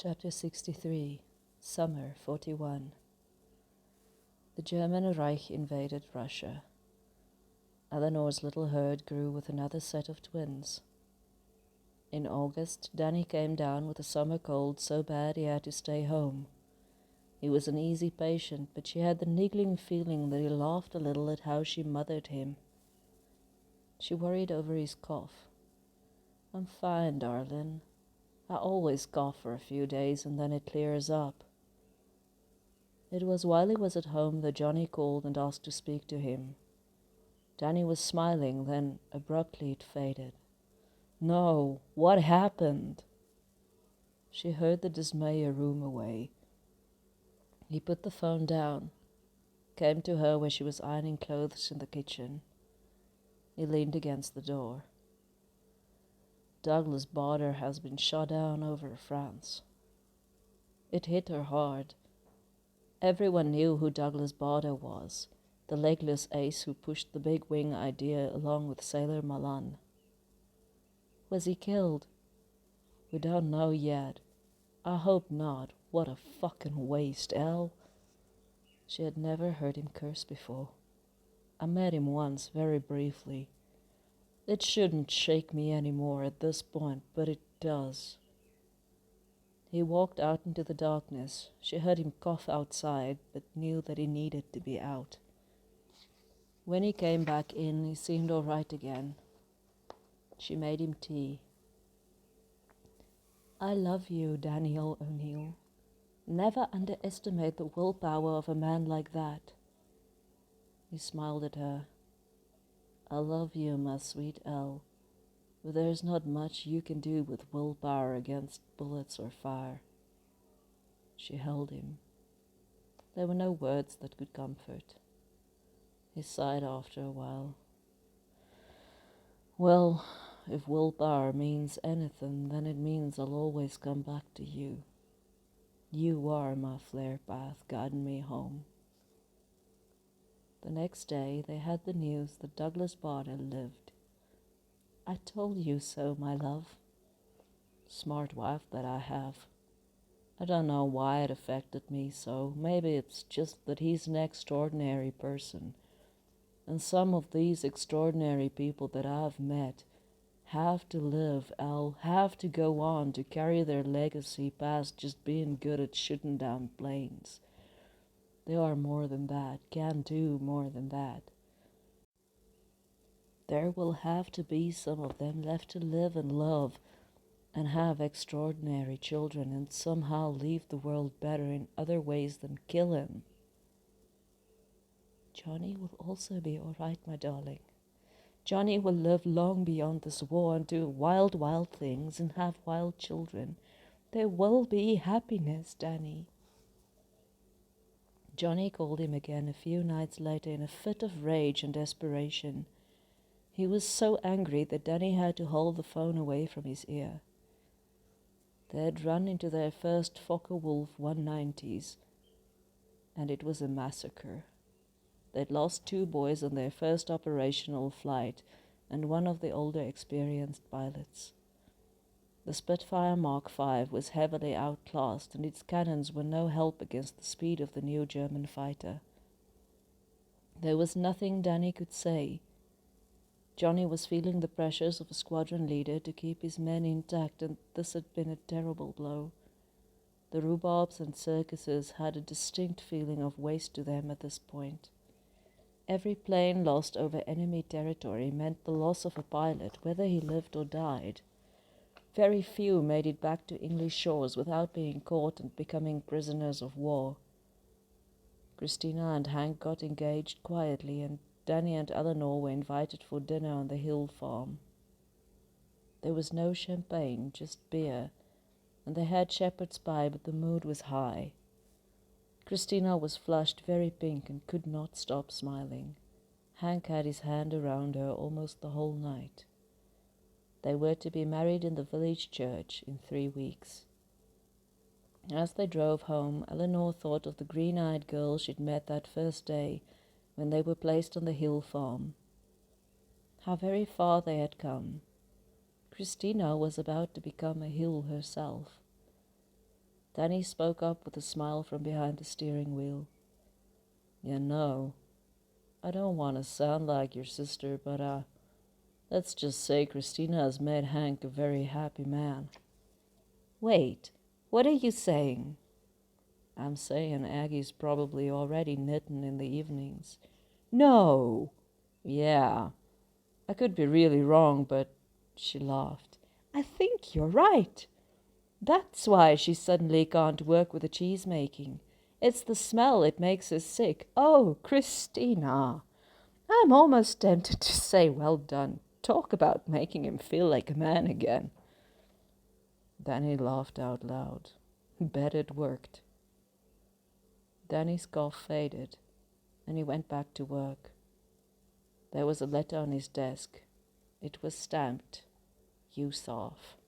Chapter 63, Summer 41. The German Reich invaded Russia. Eleanor's little herd grew with another set of twins. In August, Danny came down with a summer cold so bad he had to stay home. He was an easy patient, but she had the niggling feeling that he laughed a little at how she mothered him. She worried over his cough. "I'm fine, darling. I always cough for a few days and then it clears up." It was while he was at home that Johnny called and asked to speak to him. Danny was smiling, then abruptly it faded. "No, what happened?" She heard the dismay a room away. He put the phone down, came to her where she was ironing clothes in the kitchen. He leaned against the door. "Douglas Bader has been shot down over France." It hit her hard. Everyone knew who Douglas Bader was, the legless ace who pushed the big wing idea along with Sailor Malan. Was he killed? "We don't know yet. I hope not. What a fucking waste, Elle." She had never heard him curse before. "I met him once, very briefly. It shouldn't shake me anymore at this point, but it does." He walked out into the darkness. She heard him cough outside, but knew that he needed to be out. When he came back in, he seemed all right again. She made him tea. "I love you, Daniel O'Neill. Never underestimate the willpower of a man like that." He smiled at her. "I love you, my sweet Elle, but there's not much you can do with willpower against bullets or fire." She held him. There were no words that could comfort. He sighed after a while. "Well, if willpower means anything, then it means I'll always come back to you. You are my flare path guiding me home." The next day they had the news that Douglas Bader lived. "I told you so, my love." Smart wife that I have. I don't know why it affected me so. Maybe it's just that he's an extraordinary person. And some of these extraordinary people that I've met have to live, Al, have to go on to carry their legacy past just being good at shooting down planes. They are more than that, can do more than that. There will have to be some of them left to live and love and have extraordinary children and somehow leave the world better in other ways than kill him. Johnny will also be all right, my darling. Johnny will live long beyond this war and do wild, wild things and have wild children. There will be happiness, Danny." Johnny called him again a few nights later in a fit of rage and desperation. He was so angry that Danny had to hold the phone away from his ear. They had run into their first Focke-Wulf 190s, and it was a massacre. They'd lost 2 boys on their first operational flight and one of the older experienced pilots. The Spitfire Mark V was heavily outclassed, and its cannons were no help against the speed of the new German fighter. There was nothing Danny could say. Johnny was feeling the pressures of a squadron leader to keep his men intact, and this had been a terrible blow. The rhubarbs and circuses had a distinct feeling of waste to them at this point. Every plane lost over enemy territory meant the loss of a pilot, whether he lived or died. Very few made it back to English shores without being caught and becoming prisoners of war. Christina and Hank got engaged quietly, and Danny and Eleanor were invited for dinner on the hill farm. There was no champagne, just beer, and they had shepherd's pie, but the mood was high. Christina was flushed very pink and could not stop smiling. Hank had his hand around her almost the whole night. They were to be married in the village church in 3 weeks. As they drove home, Eleanor thought of the green-eyed girl she'd met that first day when they were placed on the hill farm. How very far they had come. Christina was about to become a hill herself. Danny spoke up with a smile from behind the steering wheel. You know, I don't want to sound like your sister, but let's just say Christina has made Hank a very happy man. Wait, what are you saying? I'm saying Aggie's probably already knitting in the evenings. No! Yeah, I could be really wrong, but she laughed. I think you're right. That's why she suddenly can't work with the cheese making. It's the smell, it makes her sick. Oh, Christina. I'm almost tempted to say, well done. Talk about making him feel like a man again. Danny laughed out loud. Bet it worked. Danny's cough faded, and he went back to work. There was a letter on his desk. It was stamped, use off.